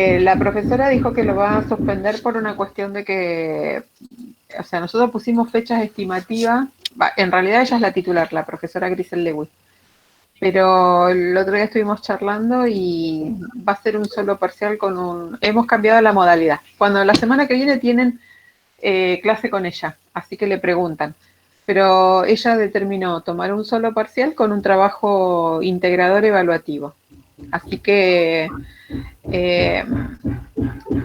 La profesora dijo que lo va a suspender por una cuestión de que, o sea, nosotros pusimos fechas estimativas, en realidad ella es la titular, la profesora Grisel Lewis, pero el otro día estuvimos charlando y va a ser un solo parcial hemos cambiado la modalidad. Cuando la semana que viene tienen clase con ella, así que le preguntan. Pero ella determinó tomar un solo parcial con un trabajo integrador evaluativo. Así que eh,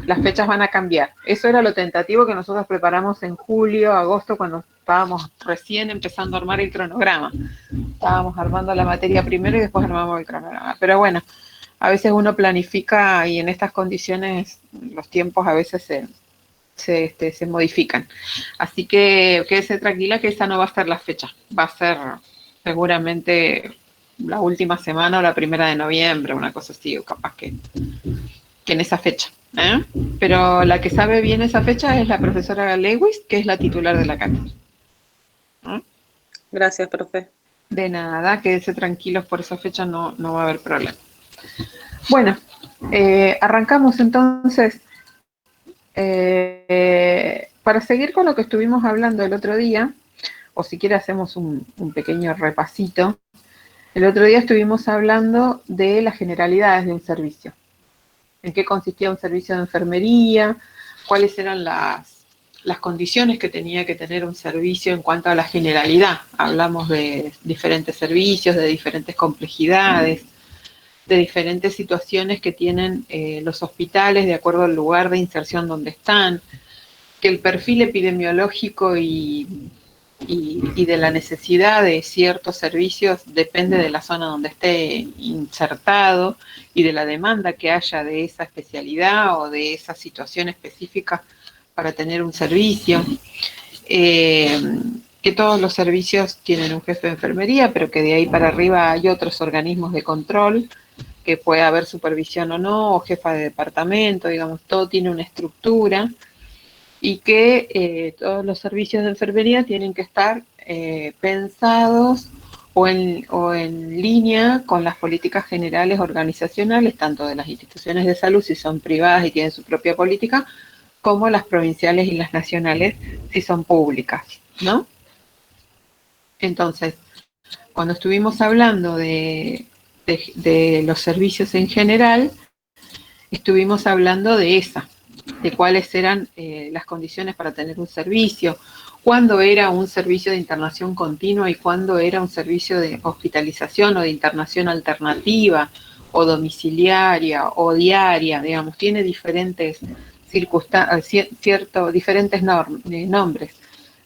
las fechas van a cambiar. Eso era lo tentativo que nosotros preparamos en julio, agosto, cuando estábamos recién empezando a armar el cronograma. Estábamos armando la materia primero y después armamos el cronograma. Pero bueno, a veces uno planifica y en estas condiciones los tiempos a veces se modifican. Así que quédese tranquila que esa no va a ser la fecha. Va a ser seguramente la última semana o la primera de noviembre, una cosa así, o capaz que en esa fecha. ¿Eh? Pero la que sabe bien esa fecha es la profesora Lewis, que es la titular de la cátedra. ¿Eh? Gracias, profe. De nada, quédense tranquilos, por esa fecha no va a haber problema. Bueno, arrancamos entonces. Para seguir con lo que estuvimos hablando el otro día, o si quiere hacemos un pequeño repasito. El otro día estuvimos hablando de las generalidades de un servicio. En qué consistía un servicio de enfermería, cuáles eran las condiciones que tenía que tener un servicio en cuanto a la generalidad. Hablamos de diferentes servicios, de diferentes complejidades, de diferentes situaciones que tienen los hospitales de acuerdo al lugar de inserción donde están, que el perfil epidemiológico y de la necesidad de ciertos servicios depende de la zona donde esté insertado y de la demanda que haya de esa especialidad o de esa situación específica para tener un servicio. Que todos los servicios tienen un jefe de enfermería, pero que de ahí para arriba hay otros organismos de control, que puede haber supervisión o no, o jefa de departamento, digamos, todo tiene una estructura, y que todos los servicios de enfermería tienen que estar pensados o en línea con las políticas generales organizacionales, tanto de las instituciones de salud si son privadas y tienen su propia política, como las provinciales y las nacionales si son públicas, ¿no? Entonces, cuando estuvimos hablando de los servicios en general, estuvimos hablando de cuáles eran las condiciones para tener un servicio, cuándo era un servicio de internación continua y cuándo era un servicio de hospitalización o de internación alternativa o domiciliaria o diaria, digamos, tiene diferentes diferentes nombres,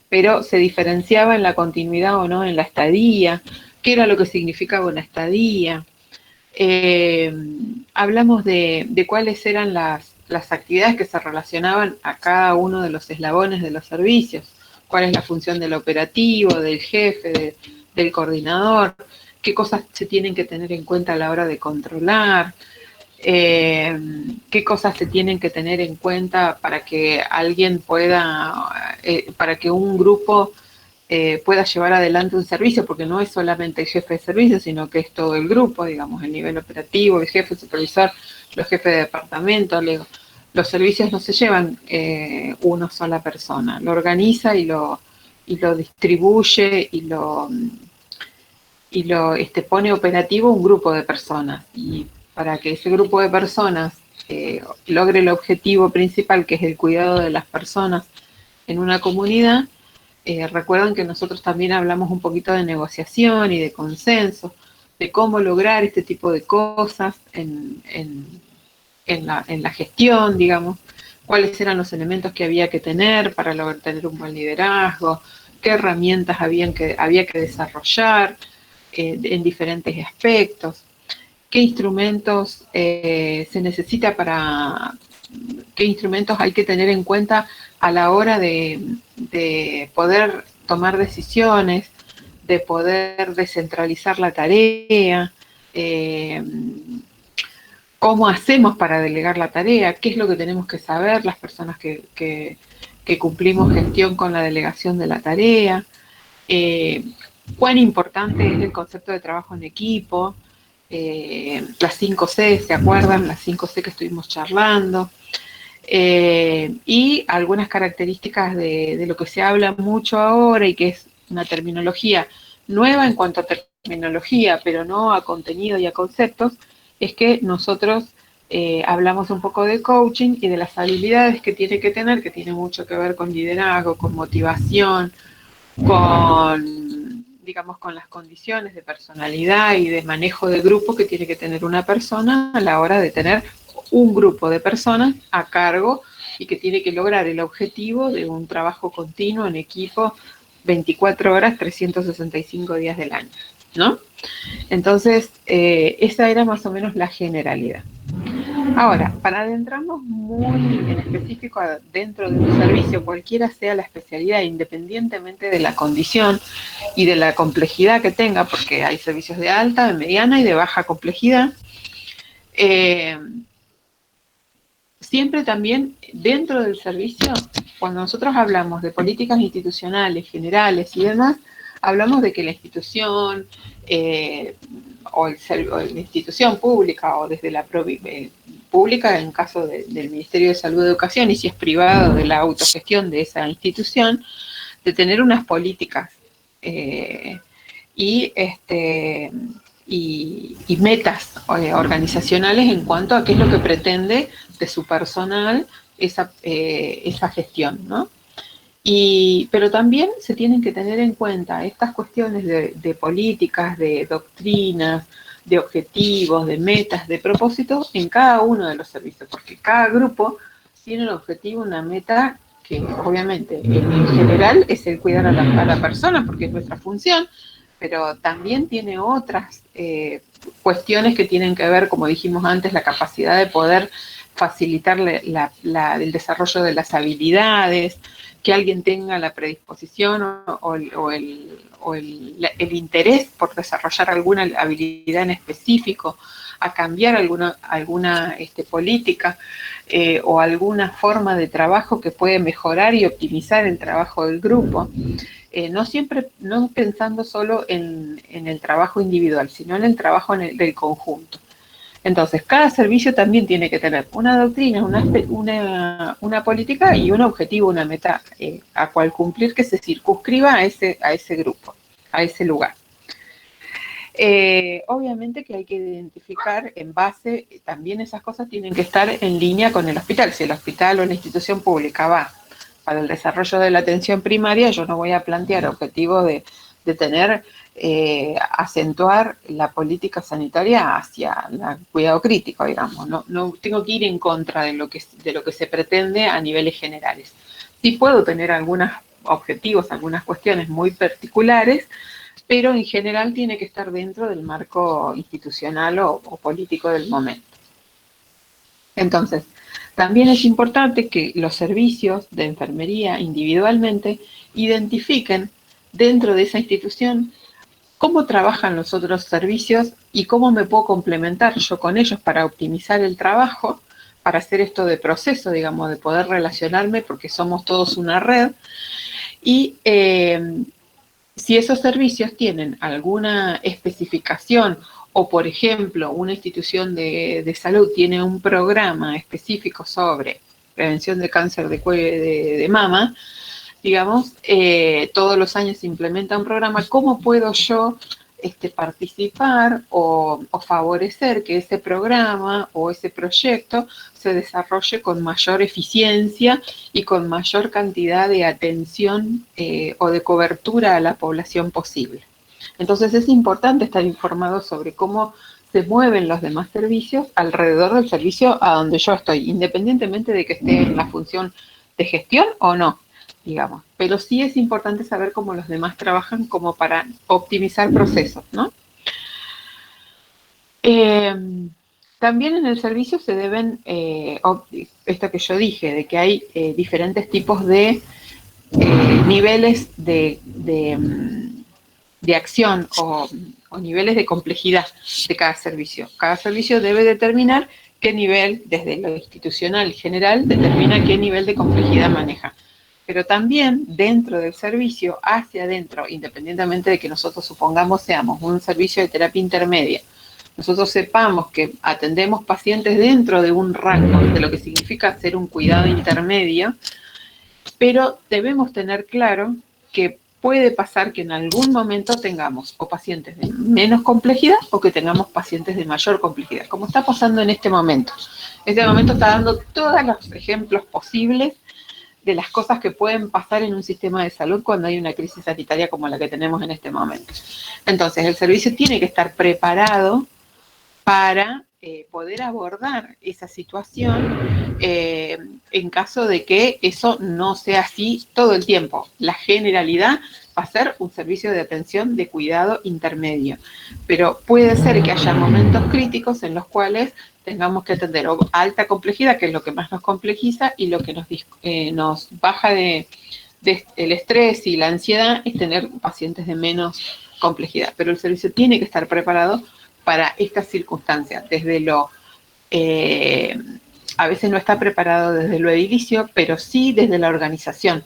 pero se diferenciaba en la continuidad o no en la estadía, qué era lo que significaba una estadía. Hablamos de cuáles eran las actividades que se relacionaban a cada uno de los eslabones de los servicios, cuál es la función del operativo, del jefe, del coordinador, qué cosas se tienen que tener en cuenta a la hora de controlar, qué cosas se tienen que tener en cuenta para que alguien pueda, para que un grupo pueda llevar adelante un servicio, porque no es solamente el jefe de servicio, sino que es todo el grupo, digamos, el nivel operativo, el jefe, el supervisor, los jefes de departamento. Los servicios no se llevan una sola persona, lo organiza y lo distribuye y lo pone operativo un grupo de personas. Y para que ese grupo de personas logre el objetivo principal, que es el cuidado de las personas en una comunidad, recuerdan que nosotros también hablamos un poquito de negociación y de consenso, de cómo lograr este tipo de cosas en la gestión, digamos, cuáles eran los elementos que había que tener para lograr tener un buen liderazgo, qué herramientas había que desarrollar en diferentes aspectos, qué instrumentos se necesita qué instrumentos hay que tener en cuenta a la hora de poder tomar decisiones, de poder descentralizar la tarea, cómo hacemos para delegar la tarea, qué es lo que tenemos que saber las personas que cumplimos gestión con la delegación de la tarea, cuán importante es el concepto de trabajo en equipo, las 5C, ¿se acuerdan? Las 5C que estuvimos charlando. Y algunas características de lo que se habla mucho ahora y que es una terminología nueva en cuanto a terminología, pero no a contenido y a conceptos, es que nosotros hablamos un poco de coaching y de las habilidades que tiene que tener, que tiene mucho que ver con liderazgo, con motivación, con, digamos, con las condiciones de personalidad y de manejo de grupo que tiene que tener una persona a la hora de tener un grupo de personas a cargo y que tiene que lograr el objetivo de un trabajo continuo en equipo 24 horas, 365 días del año, ¿no? Entonces, esa era más o menos la generalidad. Ahora, para adentrarnos muy en específico dentro de un servicio, cualquiera sea la especialidad, independientemente de la condición y de la complejidad que tenga, porque hay servicios de alta, de mediana y de baja complejidad, siempre también dentro del servicio, cuando nosotros hablamos de políticas institucionales, generales y demás, hablamos de que la institución o la institución pública o desde la pública, en caso del Ministerio de Salud y Educación, y si es privado, de la autogestión de esa institución, de tener unas políticas y metas organizacionales en cuanto a qué es lo que pretende de su personal esa gestión, ¿no? Pero también se tienen que tener en cuenta estas cuestiones de políticas, de doctrinas, de objetivos, de metas, de propósitos en cada uno de los servicios, porque cada grupo tiene un objetivo, una meta que obviamente en general es el cuidar a la persona, porque es nuestra función, pero también tiene otras cuestiones que tienen que ver, como dijimos antes, la capacidad de poder facilitarle el desarrollo de las habilidades, que alguien tenga la predisposición o el interés por desarrollar alguna habilidad en específico, a cambiar alguna política o alguna forma de trabajo que puede mejorar y optimizar el trabajo del grupo. No pensando solo en el trabajo individual, sino en el trabajo del conjunto. Entonces, cada servicio también tiene que tener una doctrina, una política y un objetivo, una meta a cual cumplir que se circunscriba a ese grupo, a ese lugar. Obviamente que hay que identificar en base, también esas cosas tienen que estar en línea con el hospital. Si el hospital o la institución pública va para el desarrollo de la atención primaria, yo no voy a plantear objetivos de tener, acentuar la política sanitaria hacia el cuidado crítico, digamos. No tengo que ir en contra de lo que se pretende a niveles generales. Sí puedo tener algunos objetivos, algunas cuestiones muy particulares, pero en general tiene que estar dentro del marco institucional o político del momento. Entonces, también es importante que los servicios de enfermería individualmente identifiquen dentro de esa institución cómo trabajan los otros servicios y cómo me puedo complementar yo con ellos para optimizar el trabajo, para hacer esto de proceso, digamos, de poder relacionarme porque somos todos una red. Y si esos servicios tienen alguna especificación o, por ejemplo, una institución de salud tiene un programa específico sobre prevención de cáncer de mama, digamos, todos los años se implementa un programa, ¿cómo puedo yo participar o favorecer que ese programa o ese proyecto se desarrolle con mayor eficiencia y con mayor cantidad de atención o de cobertura a la población posible? Entonces es importante estar informado sobre cómo se mueven los demás servicios alrededor del servicio a donde yo estoy, independientemente de que esté en la función de gestión o no, digamos. Pero sí es importante saber cómo los demás trabajan como para optimizar procesos, ¿no? También en el servicio se deben, esto que yo dije, de que hay diferentes tipos de niveles de acción o niveles de complejidad de cada servicio. Cada servicio debe determinar qué nivel, desde lo institucional general, determina qué nivel de complejidad maneja. Pero también dentro del servicio, hacia adentro, independientemente de que nosotros supongamos seamos un servicio de terapia intermedia nosotros sepamos que atendemos pacientes dentro de un rango de lo que significa hacer un cuidado intermedio, pero debemos tener claro que puede pasar que en algún momento tengamos o pacientes de menos complejidad o que tengamos pacientes de mayor complejidad, como está pasando en este momento. Este momento está dando todos los ejemplos posibles de las cosas que pueden pasar en un sistema de salud cuando hay una crisis sanitaria como la que tenemos en este momento. Entonces, el servicio tiene que estar preparado para poder abordar esa situación en caso de que eso no sea así todo el tiempo. La generalidad va a ser un servicio de atención de cuidado intermedio, pero puede ser que haya momentos críticos en los cuales tengamos que atender alta complejidad, que es lo que más nos complejiza, y lo que nos baja el estrés y la ansiedad es tener pacientes de menos complejidad. Pero el servicio tiene que estar preparado para estas circunstancias, a veces no está preparado desde lo edilicio, pero sí desde la organización.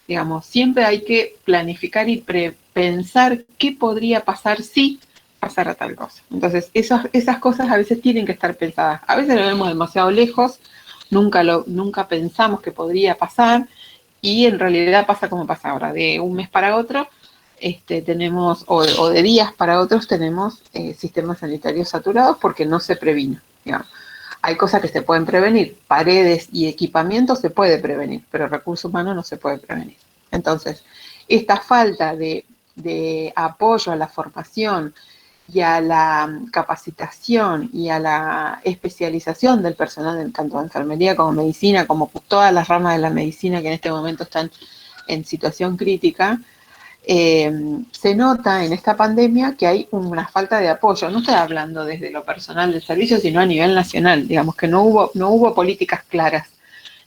Digamos, siempre hay que planificar y pensar qué podría pasar si pasara tal cosa. Entonces, esas cosas a veces tienen que estar pensadas. A veces lo vemos demasiado lejos, nunca pensamos que podría pasar, y en realidad pasa como pasa ahora, de un mes para otro, tenemos, o de días para otros, tenemos sistemas sanitarios saturados porque no se previno, digamos. Hay cosas que se pueden prevenir, paredes y equipamiento se puede prevenir, pero recurso humano no se puede prevenir. Entonces, esta falta de apoyo a la formación y a la capacitación y a la especialización del personal, tanto de enfermería como medicina, como todas las ramas de la medicina que en este momento están en situación crítica, se nota en esta pandemia que hay una falta de apoyo. No estoy hablando desde lo personal del servicio, sino a nivel nacional. Digamos que no hubo políticas claras,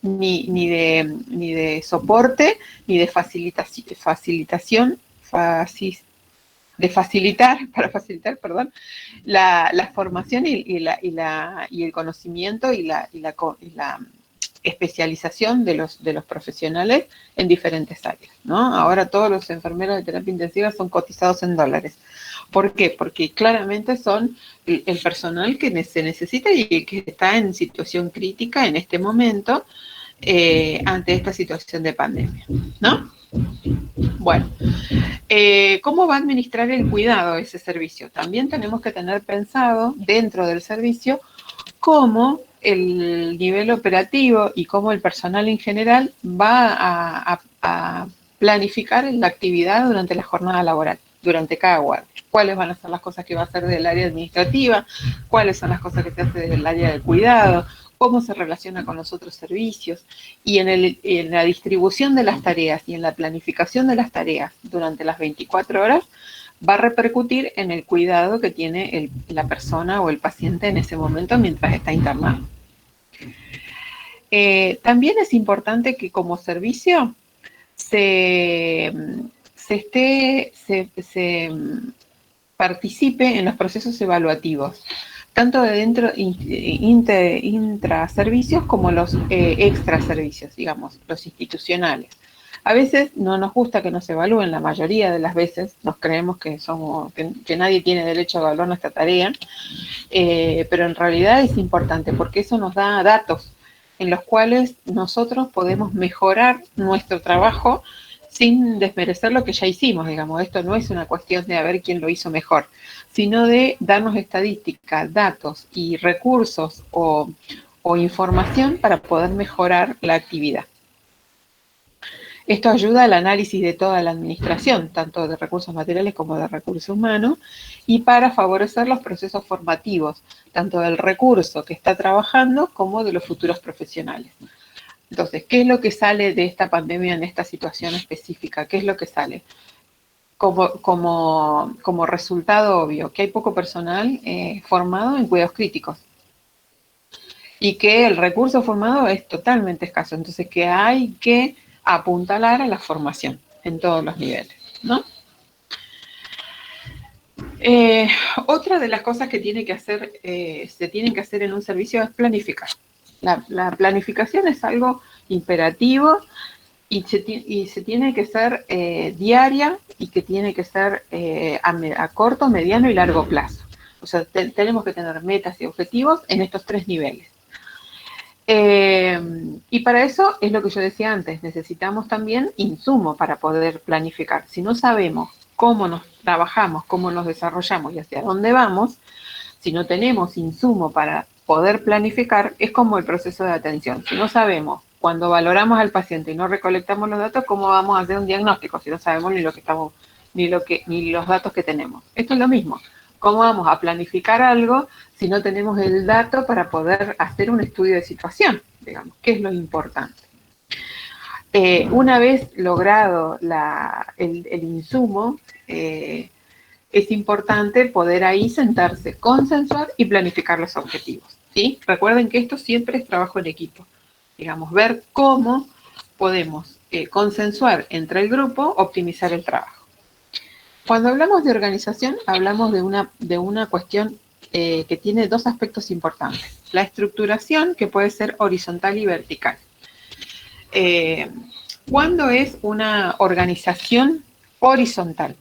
ni de soporte, ni de para facilitar, perdón, la formación y el conocimiento y la especialización de los profesionales en diferentes áreas, ¿no? Ahora todos los enfermeros de terapia intensiva son cotizados en dólares. ¿Por qué? Porque claramente son el personal que se necesita y que está en situación crítica en este momento ante esta situación de pandemia, ¿no? Bueno, ¿cómo va a administrar el cuidado ese servicio? También tenemos que tener pensado dentro del servicio cómo el nivel operativo y cómo el personal en general va a planificar la actividad durante la jornada laboral, durante cada guardia. ¿Cuáles van a ser las cosas que va a hacer del área administrativa? ¿Cuáles son las cosas que se hace desde el área del cuidado? ¿Cómo se relaciona con los otros servicios? Y en la distribución de las tareas y en la planificación de las tareas durante las 24 horas, va a repercutir en el cuidado que tiene la persona o el paciente en ese momento mientras está internado. También es importante que como servicio se participe en los procesos evaluativos, tanto de dentro intraservicios como los extraservicios, digamos, los institucionales. A veces no nos gusta que nos evalúen, la mayoría de las veces nos creemos que nadie tiene derecho a evaluar nuestra tarea, pero en realidad es importante porque eso nos da datos en los cuales nosotros podemos mejorar nuestro trabajo sin desmerecer lo que ya hicimos, digamos. Esto no es una cuestión de a ver quién lo hizo mejor, sino de darnos estadísticas, datos y recursos o información para poder mejorar la actividad. Esto ayuda al análisis de toda la administración, tanto de recursos materiales como de recursos humanos, y para favorecer los procesos formativos, tanto del recurso que está trabajando como de los futuros profesionales. Entonces, ¿qué es lo que sale de esta pandemia en esta situación específica? ¿Qué es lo que sale? Como resultado obvio, que hay poco personal formado en cuidados críticos y que el recurso formado es totalmente escaso. Entonces, que hay que apuntalar a la formación en todos los niveles, ¿no? Otra de las cosas que se tienen que hacer en un servicio es planificar. La planificación es algo imperativo y se tiene que ser diaria y que tiene que ser a corto, mediano y largo plazo. O sea, tenemos que tener metas y objetivos en estos 3 niveles. Y para eso es lo que yo decía antes, necesitamos también insumo para poder planificar. Si no sabemos cómo nos trabajamos, cómo nos desarrollamos y hacia dónde vamos, si no tenemos insumo para poder planificar, es como el proceso de atención. Si no sabemos, cuando valoramos al paciente y no recolectamos los datos, ¿cómo vamos a hacer un diagnóstico si no sabemos ni lo que estamos, ni los datos que tenemos? Esto es lo mismo. ¿Cómo vamos a planificar algo si no tenemos el dato para poder hacer un estudio de situación? Digamos, ¿qué es lo importante? Una vez logrado el insumo, es importante poder ahí sentarse, consensuar y planificar los objetivos, ¿sí? Recuerden que esto siempre es trabajo en equipo. Digamos, ver cómo podemos consensuar entre el grupo, optimizar el trabajo. Cuando hablamos de organización, hablamos de una cuestión que tiene 2 aspectos importantes. La estructuración, que puede ser horizontal y vertical. ¿Cuándo es una organización horizontal?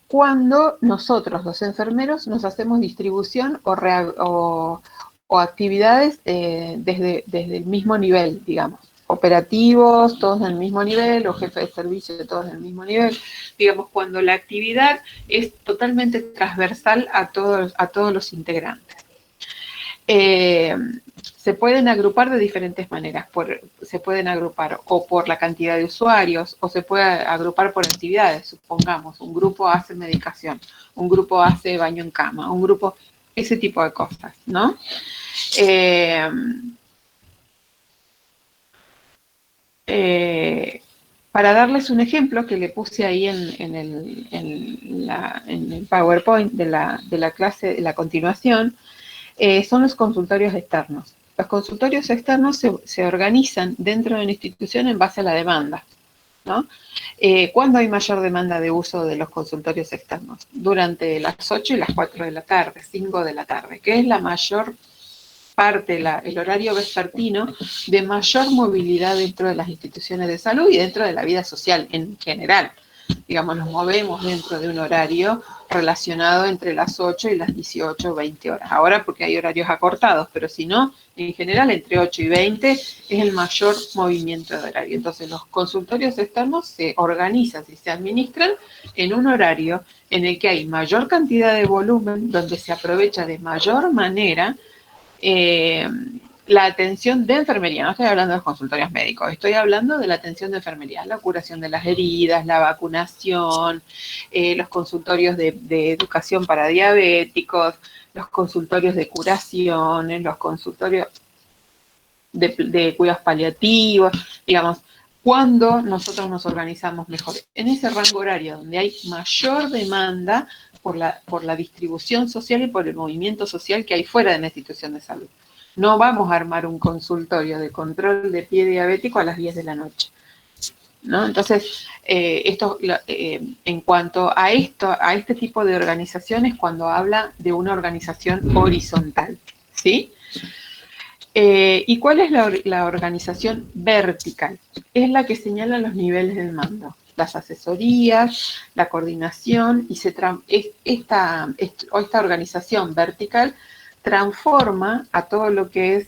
Cuando nosotros, los enfermeros, nos hacemos distribución o actividades desde el mismo nivel, digamos. Operativos, todos en el mismo nivel, o jefe de servicio, todos en el mismo nivel. Digamos, cuando la actividad es totalmente transversal a todos los integrantes. Se pueden agrupar de diferentes maneras. Se pueden agrupar o por la cantidad de usuarios, o se puede agrupar por actividades. Supongamos, un grupo hace medicación, un grupo hace baño en cama, un grupo, ese tipo de cosas, ¿no? Para darles un ejemplo que le puse ahí en el PowerPoint de la clase, de la continuación, son los consultorios externos. Los consultorios externos se organizan dentro de una institución en base a la demanda, ¿no? ¿Cuándo hay mayor demanda de uso de los consultorios externos? Durante las 8 y las 4 de la tarde, 5 de la tarde, que es la mayor parte, el horario vespertino de mayor movilidad dentro de las instituciones de salud y dentro de la vida social en general. Digamos, nos movemos dentro de un horario relacionado entre las 8 y las 18 o 20 horas. Ahora porque hay horarios acortados, pero si no, en general entre 8 y 20 es el mayor movimiento de horario. Entonces los consultorios externos se organizan y se administran en un horario en el que hay mayor cantidad de volumen, donde se aprovecha de mayor manera la atención de enfermería. No estoy hablando de los consultorios médicos, estoy hablando de la atención de enfermería, la curación de las heridas, la vacunación, los consultorios de educación para diabéticos, los consultorios de curaciones, los consultorios de cuidados paliativos, digamos, cuando nosotros nos organizamos mejor. En ese rango horario donde hay mayor demanda por la distribución social y por el movimiento social que hay fuera de la institución de salud. No vamos a armar un consultorio de control de pie diabético a las 10 de la noche, ¿no? Entonces, en cuanto a este tipo de organizaciones, cuando habla de una organización horizontal, ¿sí? ¿Y cuál es la organización vertical? Es la que señala los niveles del mando, las asesorías, la coordinación, y esta organización vertical transforma a todo lo que es,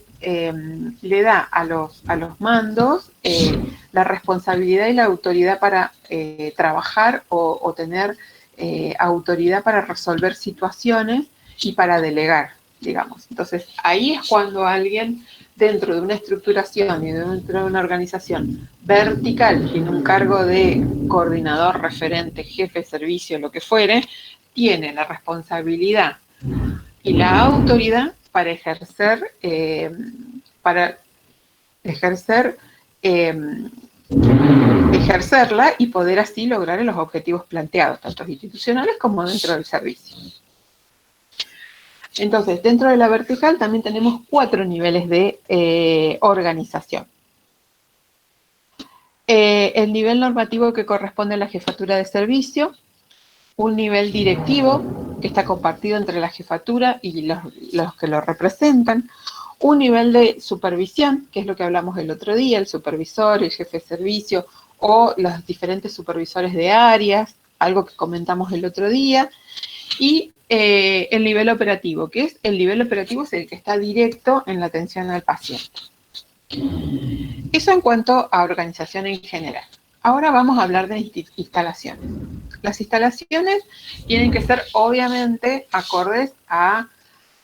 le da a los mandos la responsabilidad y la autoridad para trabajar o tener autoridad para resolver situaciones y para delegar, digamos. Entonces, ahí es cuando alguien dentro de una estructuración y dentro de una organización vertical, tiene un cargo de coordinador, referente, jefe de servicio, lo que fuere, tiene la responsabilidad y la autoridad para ejercerla y poder así lograr los objetivos planteados, tanto institucionales como dentro del servicio. Entonces, dentro de la vertical también tenemos 4 niveles de organización. El nivel normativo que corresponde a la jefatura de servicio, un nivel directivo que está compartido entre la jefatura y los que lo representan, un nivel de supervisión, que es lo que hablamos el otro día, el supervisor, el jefe de servicio o los diferentes supervisores de áreas, algo que comentamos el otro día, y el nivel operativo, que es el nivel operativo es el que está directo en la atención al paciente. Eso en cuanto a organización en general. Ahora vamos a hablar de instalaciones. Las instalaciones tienen que ser obviamente acordes a,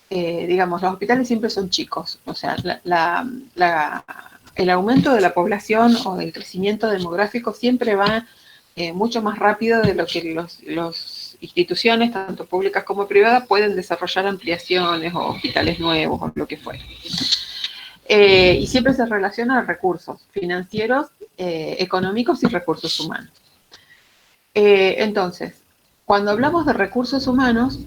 digamos, los hospitales siempre son chicos, o sea, el aumento de la población o del crecimiento demográfico siempre va mucho más rápido de lo que las instituciones, tanto públicas como privadas, pueden desarrollar ampliaciones o hospitales nuevos o lo que fuera. Y siempre se relaciona a recursos financieros, económicos y recursos humanos. Entonces, cuando hablamos de recursos humanos,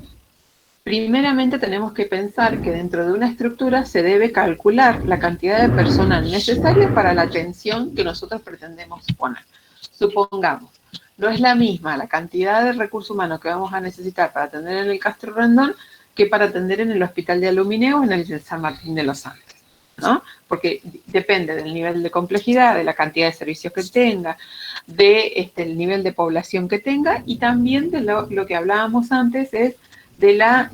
primeramente tenemos que pensar que dentro de una estructura se debe calcular la cantidad de personal necesaria para la atención que nosotros pretendemos poner. Supongamos, no es la misma la cantidad de recursos humanos que vamos a necesitar para atender en el Castro Rendón que para atender en el Hospital de Alumineo o en el de San Martín de los Andes, ¿no? Porque depende del nivel de complejidad, de la cantidad de servicios que tenga, del nivel de población que tenga y también de lo que hablábamos antes es de la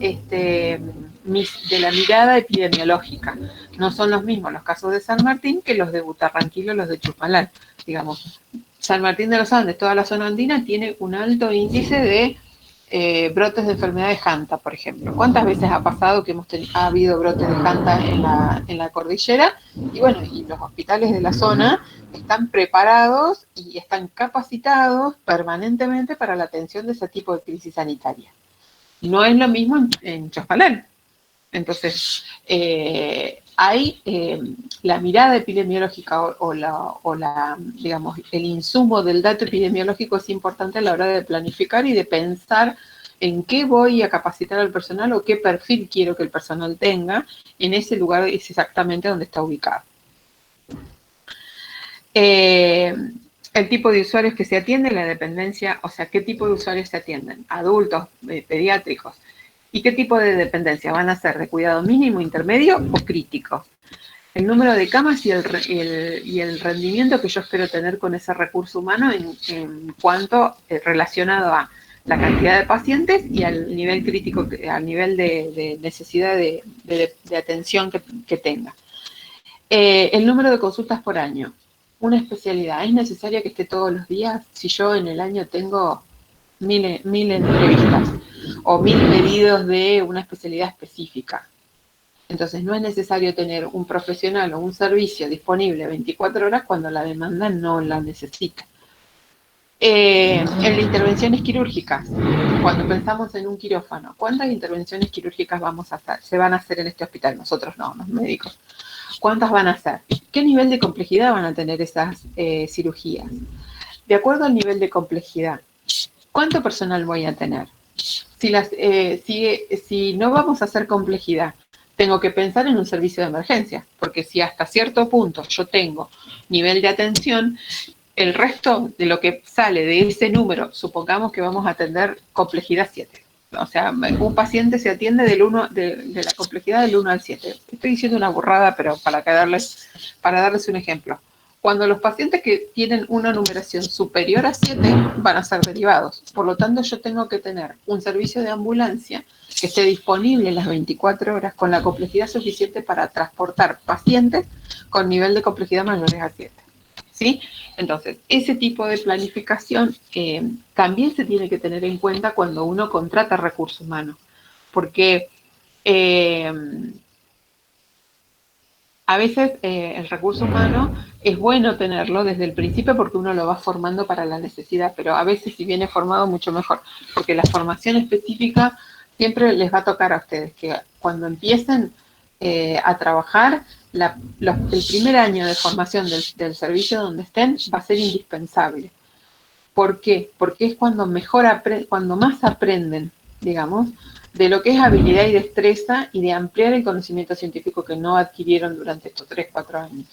mirada epidemiológica. No son los mismos los casos de San Martín que los de Butarranquil o los de Chusmalal. Digamos, San Martín de los Andes, toda la zona andina, tiene un alto índice de brotes de enfermedad de Hanta, por ejemplo. ¿Cuántas veces ha pasado que ha habido brotes de Hanta en la cordillera? Y bueno, y los hospitales de la zona están preparados y están capacitados permanentemente para la atención de ese tipo de crisis sanitaria. No es lo mismo en Chosmalal. Entonces, hay la mirada epidemiológica digamos, el insumo del dato epidemiológico es importante a la hora de planificar y de pensar en qué voy a capacitar al personal o qué perfil quiero que el personal tenga en ese lugar, es exactamente donde está ubicado. El tipo de usuarios que se atienden, la dependencia, o sea, qué tipo de usuarios se atienden, adultos, pediátricos, y qué tipo de dependencia van a ser de cuidado mínimo, intermedio o crítico. El número de camas y el rendimiento que yo espero tener con ese recurso humano en cuanto relacionado a la cantidad de pacientes y al nivel crítico, al nivel de necesidad de atención que tenga. El número de consultas por año. Una especialidad, ¿es necesario que esté todos los días? Si yo en el año tengo 1000 entrevistas o 1000 pedidos de una especialidad específica. Entonces no es necesario tener un profesional o un servicio disponible 24 horas cuando la demanda no la necesita. En las intervenciones quirúrgicas, cuando pensamos en un quirófano, ¿cuántas intervenciones quirúrgicas vamos a hacer? Se van a hacer en este hospital, nosotros no, los médicos. ¿Cuántas van a hacer? ¿Qué nivel de complejidad van a tener esas cirugías? De acuerdo al nivel de complejidad, ¿cuánto personal voy a tener? Si no vamos a hacer complejidad, tengo que pensar en un servicio de emergencia, porque si hasta cierto punto yo tengo nivel de atención, el resto de lo que sale de ese número, supongamos que vamos a atender complejidad 7. O sea, un paciente se atiende de la complejidad del 1 al 7. Estoy diciendo una burrada, pero para darles un ejemplo. Cuando los pacientes que tienen una numeración superior a 7 van a ser derivados. Por lo tanto, yo tengo que tener un servicio de ambulancia que esté disponible las 24 horas con la complejidad suficiente para transportar pacientes con nivel de complejidad mayores a 7. ¿Sí? Entonces, ese tipo de planificación también se tiene que tener en cuenta cuando uno contrata recursos humanos, porque a veces el recurso humano es bueno tenerlo desde el principio porque uno lo va formando para la necesidad, pero a veces si viene formado mucho mejor, porque la formación específica siempre les va a tocar a ustedes, que cuando empiecen a trabajar, el primer año de formación del servicio donde estén va a ser indispensable. ¿Por qué? Porque es cuando más aprenden, digamos, de lo que es habilidad y destreza y de ampliar el conocimiento científico que no adquirieron durante estos 3-4 años.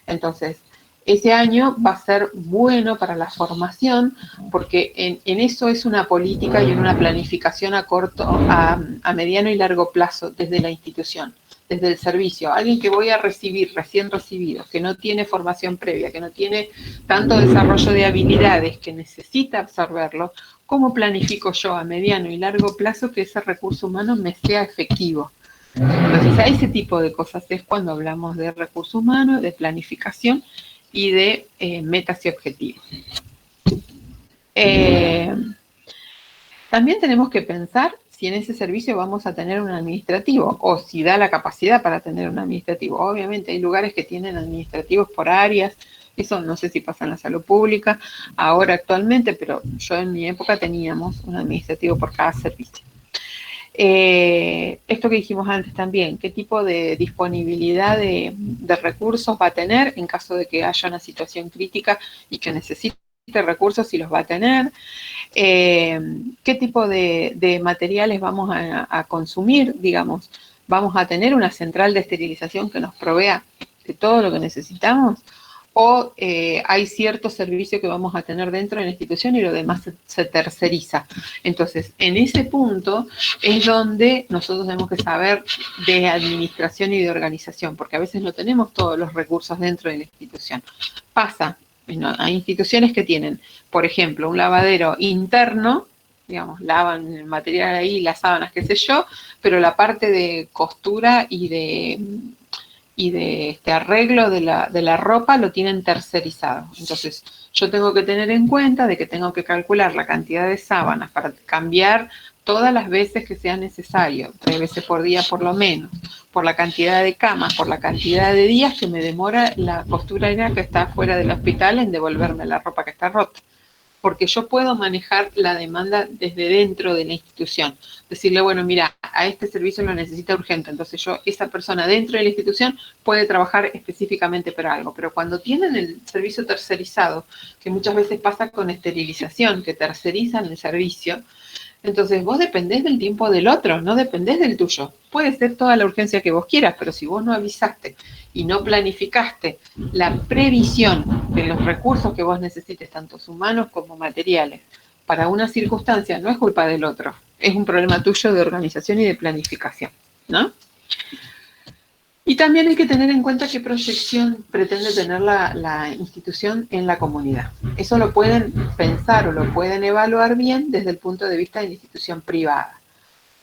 Entonces, ese año va a ser bueno para la formación porque en eso es una política y en una planificación a mediano y largo plazo desde la institución, desde el servicio. Alguien que voy a recibir, recién recibido, que no tiene formación previa, que no tiene tanto desarrollo de habilidades, que necesita absorberlo, ¿cómo planifico yo a mediano y largo plazo que ese recurso humano me sea efectivo? Entonces, a ese tipo de cosas es cuando hablamos de recursos humanos, de planificación y de metas y objetivos. También tenemos que pensar si en ese servicio vamos a tener un administrativo o si da la capacidad para tener un administrativo. Obviamente hay lugares que tienen administrativos por áreas, eso no sé si pasa en la salud pública ahora actualmente, pero yo en mi época teníamos un administrativo por cada servicio. Esto que dijimos antes también, qué tipo de disponibilidad de recursos va a tener en caso de que haya una situación crítica y que necesite recursos, si los va a tener, qué tipo de materiales vamos a consumir, digamos, vamos a tener una central de esterilización que nos provea de todo lo que necesitamos, o hay cierto servicio que vamos a tener dentro de la institución y lo demás se terceriza. Entonces, en ese punto es donde nosotros tenemos que saber de administración y de organización, porque a veces no tenemos todos los recursos dentro de la institución. Pasa, ¿no? Hay instituciones que tienen, por ejemplo, un lavadero interno, digamos, lavan el material ahí, las sábanas, qué sé yo, pero la parte de costura y de arreglo de la ropa lo tienen tercerizado. Entonces, yo tengo que tener en cuenta de que tengo que calcular la cantidad de sábanas para cambiar todas las veces que sea necesario, 3 veces por día por lo menos, por la cantidad de camas, por la cantidad de días que me demora la costurera que está fuera del hospital en devolverme la ropa que está rota. Porque yo puedo manejar la demanda desde dentro de la institución. Decirle, bueno, mira, a este servicio lo necesita urgente, entonces esa persona dentro de la institución puede trabajar específicamente para algo. Pero cuando tienen el servicio tercerizado, que muchas veces pasa con esterilización, que tercerizan el servicio, entonces vos dependés del tiempo del otro, no dependés del tuyo. Puede ser toda la urgencia que vos quieras, pero si vos no avisaste y no planificaste la previsión de los recursos que vos necesites, tanto humanos como materiales, para una circunstancia, no es culpa del otro, es un problema tuyo de organización y de planificación, ¿no? Y también hay que tener en cuenta qué proyección pretende tener la institución en la comunidad. Eso lo pueden pensar o lo pueden evaluar bien desde el punto de vista de la institución privada.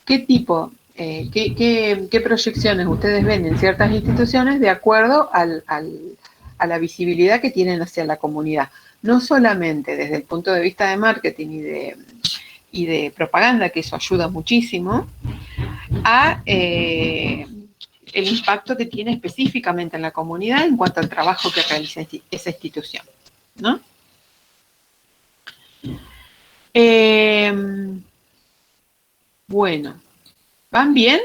¿Qué tipo, qué proyecciones ustedes ven en ciertas instituciones de acuerdo a la visibilidad que tienen hacia la comunidad? No solamente desde el punto de vista de marketing y de propaganda, que eso ayuda muchísimo, a el impacto que tiene específicamente en la comunidad en cuanto al trabajo que realiza esa institución, ¿no? Bueno, ¿van bien?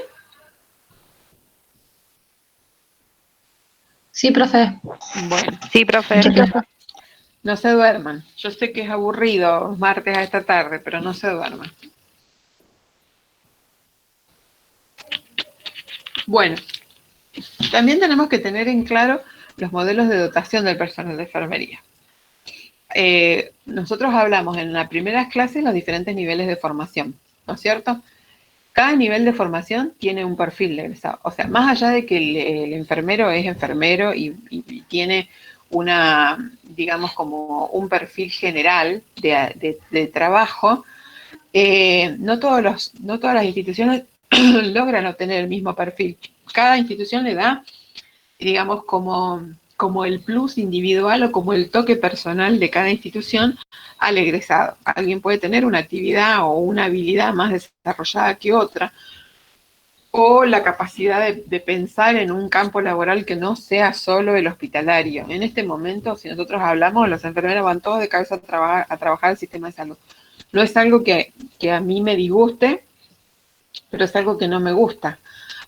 Sí, profe. Bueno, Sí, profe. no se duerman. Yo sé que es aburrido martes a esta tarde, pero no se duerman. Bueno, también tenemos que tener en claro los modelos de dotación del personal de enfermería. Nosotros hablamos en las primeras clases los diferentes niveles de formación, ¿no es cierto? Cada nivel de formación tiene un perfil de egresado. O sea, más allá de que el enfermero es enfermero y tiene una, digamos, como un perfil general de trabajo, no todas las instituciones logran obtener el mismo perfil. Cada institución le da, digamos, como el plus individual o como el toque personal de cada institución al egresado. Alguien puede tener una actividad o una habilidad más desarrollada que otra, o la capacidad de pensar en un campo laboral que no sea solo el hospitalario. En este momento, si nosotros hablamos, los enfermeros van todos de cabeza a trabajar el sistema de salud. No es algo que a mí me disguste, pero es algo que no me gusta,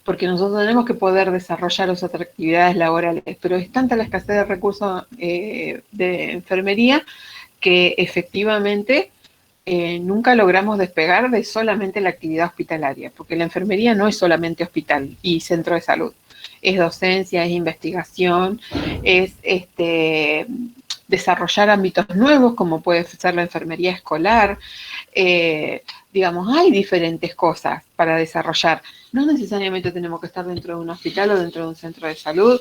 porque nosotros tenemos que poder desarrollar otras actividades laborales, pero es tanta la escasez de recursos de enfermería que efectivamente nunca logramos despegar de solamente la actividad hospitalaria, porque la enfermería no es solamente hospital y centro de salud, es docencia, es investigación, es desarrollar ámbitos nuevos como puede ser la enfermería escolar, digamos, hay diferentes cosas para desarrollar. No necesariamente tenemos que estar dentro de un hospital o dentro de un centro de salud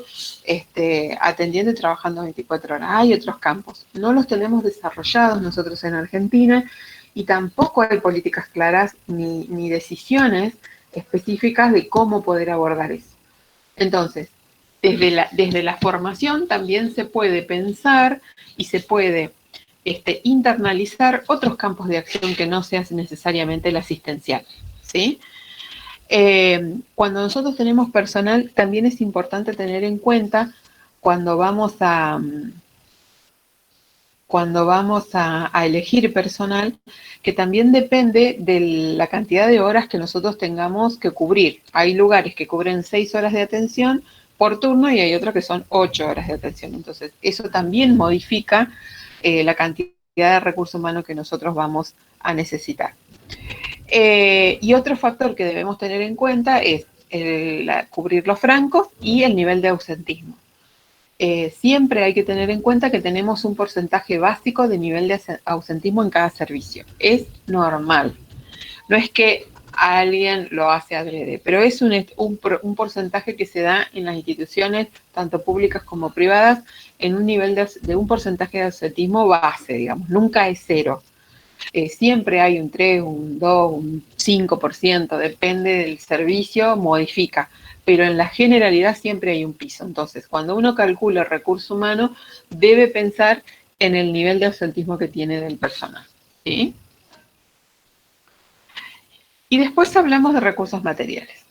atendiendo y trabajando 24 horas. Hay otros campos. No los tenemos desarrollados nosotros en Argentina y tampoco hay políticas claras ni decisiones específicas de cómo poder abordar eso. Entonces, desde la formación también se puede pensar y se puede internalizar otros campos de acción que no sean necesariamente el asistencial, ¿sí? Cuando nosotros tenemos personal, también es importante tener en cuenta cuando vamos a elegir personal, que también depende de la cantidad de horas que nosotros tengamos que cubrir. Hay lugares que cubren 6 horas de atención por turno y hay otros que son 8 horas de atención. Entonces, eso también modifica la cantidad de recursos humanos que nosotros vamos a necesitar. Y otro factor que debemos tener en cuenta es cubrir los francos y el nivel de ausentismo. Siempre hay que tener en cuenta que tenemos un porcentaje básico de nivel de ausentismo en cada servicio. Es normal. No es que alguien lo hace adrede, pero es un porcentaje que se da en las instituciones, tanto públicas como privadas, en un nivel de un porcentaje de ausentismo base, digamos. Nunca es cero. Siempre hay un 3, un 2, un 5%, depende del servicio, modifica. Pero en la generalidad siempre hay un piso. Entonces, cuando uno calcula el recurso humano, debe pensar en el nivel de ausentismo que tiene del personal, ¿sí? Y después hablamos de recursos materiales.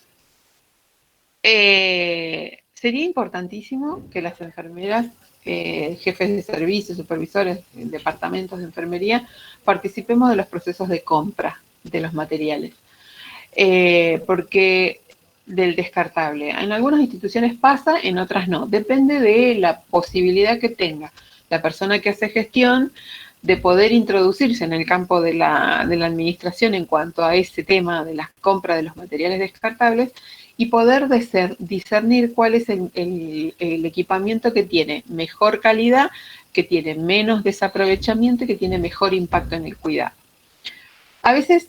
Sería importantísimo que las enfermeras, jefes de servicios, supervisores, departamentos de enfermería, participemos de los procesos de compra de los materiales. Porque del descartable. En algunas instituciones pasa, en otras no. Depende de la posibilidad que tenga la persona que hace gestión de poder introducirse en el campo de la administración en cuanto a ese tema de la compra de los materiales descartables y poder discernir cuál es el equipamiento que tiene mejor calidad, que tiene menos desaprovechamiento y que tiene mejor impacto en el cuidado. A veces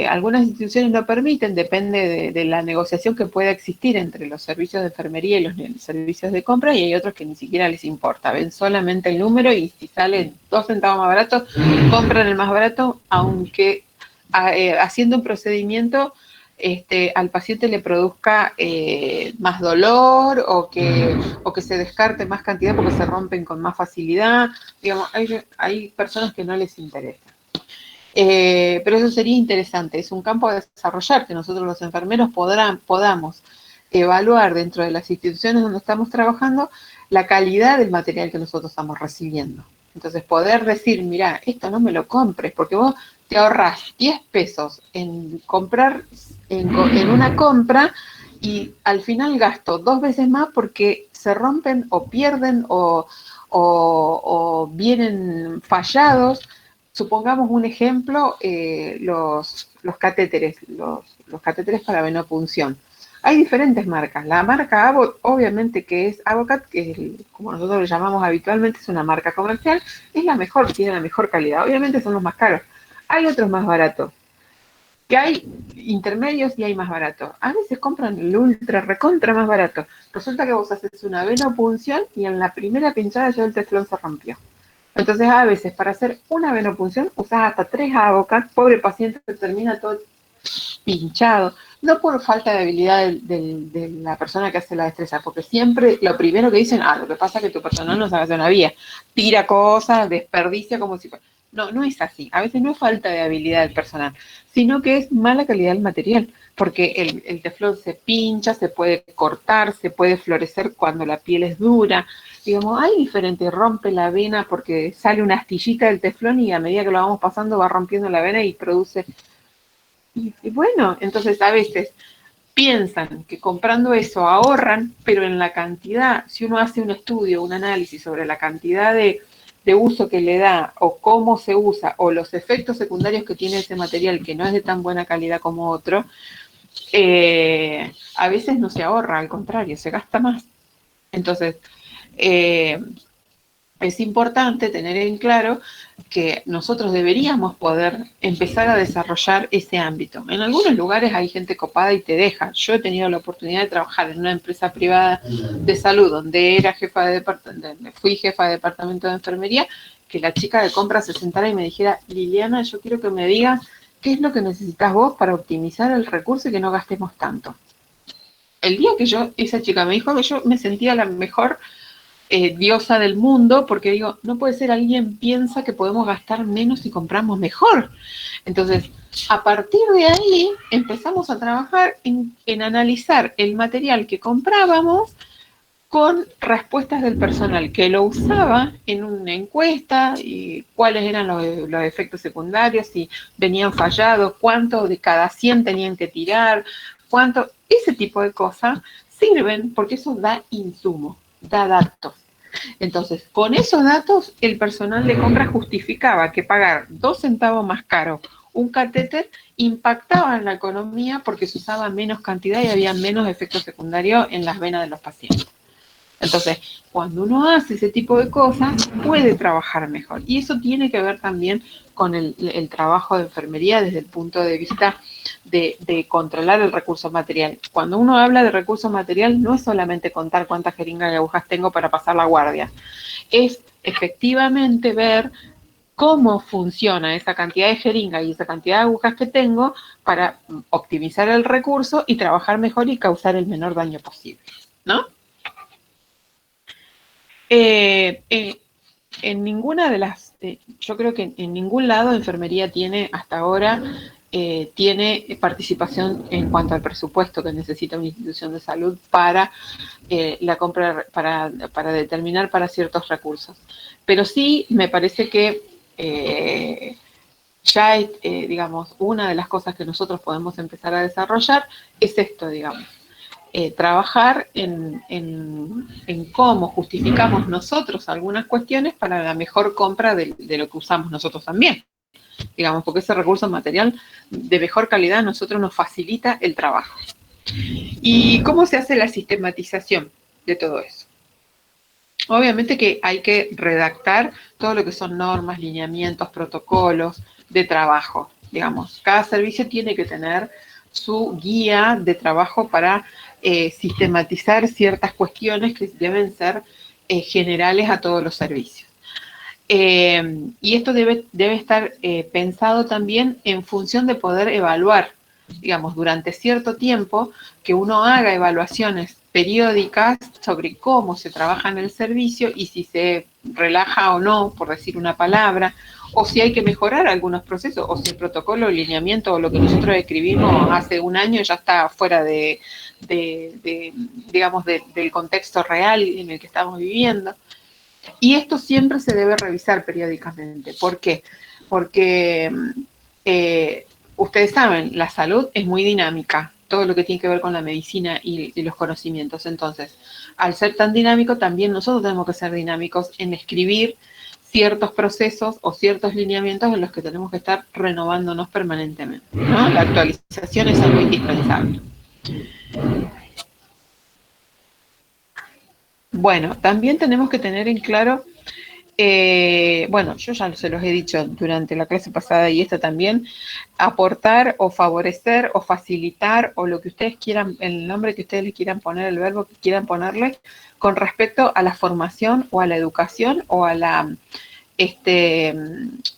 algunas instituciones lo permiten, depende de la negociación que pueda existir entre los servicios de enfermería y los servicios de compra, y hay otros que ni siquiera les importa, ven solamente el número y si sale 2 centavos más barato, compran el más barato, aunque haciendo un procedimiento al paciente le produzca más dolor o que se descarte más cantidad porque se rompen con más facilidad. Digamos, hay personas que no les interesa. Pero eso sería interesante, es un campo a desarrollar, que nosotros los enfermeros podamos evaluar dentro de las instituciones donde estamos trabajando la calidad del material que nosotros estamos recibiendo. Entonces poder decir, mira, esto no me lo compres, porque vos te ahorrás 10 pesos en comprar, en una compra, y al final gasto 2 veces más porque se rompen o pierden o vienen fallados. Supongamos un ejemplo, los catéteres, los catéteres para venopunción. Hay diferentes marcas. La marca Abbott, obviamente que es Avocat, que es como nosotros lo llamamos habitualmente, es una marca comercial, es la mejor, tiene la mejor calidad. Obviamente son los más caros. Hay otros más baratos, que hay intermedios y hay más baratos. A veces compran el ultra recontra más barato. Resulta que vos haces una venopunción y en la primera pinchada ya el teflón se rompió. Entonces, a veces, para hacer una venopunción, usas hasta 3 Avocat, pobre paciente que termina todo pinchado, no por falta de habilidad de la persona que hace la destreza, porque siempre lo primero que dicen, lo que pasa es que tu personal no sabe hacer una vía, tira cosas, desperdicia como si fuera. No, no es así. A veces no es falta de habilidad del personal, sino que es mala calidad del material, porque el teflón se pincha, se puede cortar, se puede florecer cuando la piel es dura. Digamos, hay diferentes, rompe la vena porque sale una astillita del teflón y a medida que lo vamos pasando va rompiendo la vena y produce. Y bueno, entonces a veces piensan que comprando eso ahorran, pero en la cantidad, si uno hace un estudio, un análisis sobre la cantidad de uso que le da o cómo se usa o los efectos secundarios que tiene ese material que no es de tan buena calidad como otro, a veces no se ahorra, al contrario, se gasta más. Entonces, es importante tener en claro que nosotros deberíamos poder empezar a desarrollar ese ámbito. En algunos lugares hay gente copada y te deja. Yo he tenido la oportunidad de trabajar en una empresa privada de salud donde fui jefa de departamento de enfermería, que la chica de compra se sentara y me dijera: Liliana, yo quiero que me digas qué es lo que necesitas vos para optimizar el recurso y que no gastemos tanto. El día que esa chica me dijo, que yo me sentía la mejor diosa del mundo, porque digo, no puede ser, alguien piensa que podemos gastar menos si compramos mejor. Entonces, a partir de ahí empezamos a trabajar en analizar el material que comprábamos con respuestas del personal que lo usaba en una encuesta y cuáles eran los efectos secundarios, si venían fallados, cuánto de cada 100 tenían que tirar, cuánto, ese tipo de cosas sirven porque eso da insumo, da datos. Entonces, con esos datos, el personal de compra justificaba que pagar 2 centavos más caro un catéter impactaba en la economía porque se usaba menos cantidad y había menos efectos secundarios en las venas de los pacientes. Entonces, cuando uno hace ese tipo de cosas, puede trabajar mejor. Y eso tiene que ver también con el trabajo de enfermería desde el punto de vista de controlar el recurso material. Cuando uno habla de recurso material, no es solamente contar cuántas jeringas y agujas tengo para pasar la guardia. Es efectivamente ver cómo funciona esa cantidad de jeringas y esa cantidad de agujas que tengo para optimizar el recurso y trabajar mejor y causar el menor daño posible, ¿no? En ninguna de las, yo creo que en ningún lado enfermería tiene hasta ahora, tiene participación en cuanto al presupuesto que necesita una institución de salud para la compra, para determinar para ciertos recursos. Pero sí me parece que ya, digamos, una de las cosas que nosotros podemos empezar a desarrollar es esto, digamos. Trabajar en cómo justificamos nosotros algunas cuestiones para la mejor compra de lo que usamos nosotros también, digamos, porque ese recurso material de mejor calidad a nosotros nos facilita el trabajo. ¿Y cómo se hace la sistematización de todo eso? Obviamente que hay que redactar todo lo que son normas, lineamientos, protocolos de trabajo, digamos. Cada servicio tiene que tener su guía de trabajo para sistematizar ciertas cuestiones que deben ser generales a todos los servicios. Y esto debe estar pensado también en función de poder evaluar, digamos, durante cierto tiempo, que uno haga evaluaciones periódicas sobre cómo se trabaja en el servicio y si se relaja o no, por decir una palabra, o si hay que mejorar algunos procesos, o si el protocolo, el lineamiento o lo que nosotros escribimos hace un año ya está fuera digamos, del contexto real en el que estamos viviendo. Y esto siempre se debe revisar periódicamente. ¿Por qué? Porque ustedes saben, la salud es muy dinámica, todo lo que tiene que ver con la medicina y los conocimientos. Entonces, al ser tan dinámico, también nosotros tenemos que ser dinámicos en escribir ciertos procesos o ciertos lineamientos en los que tenemos que estar renovándonos permanentemente, ¿no? La actualización es algo indispensable. Bueno, también tenemos que tener en claro, bueno, yo ya se los he dicho durante la clase pasada y esta también, aportar o favorecer o facilitar o lo que ustedes quieran, el nombre que ustedes le quieran poner, el verbo que quieran ponerle, con respecto a la formación o a la educación o a la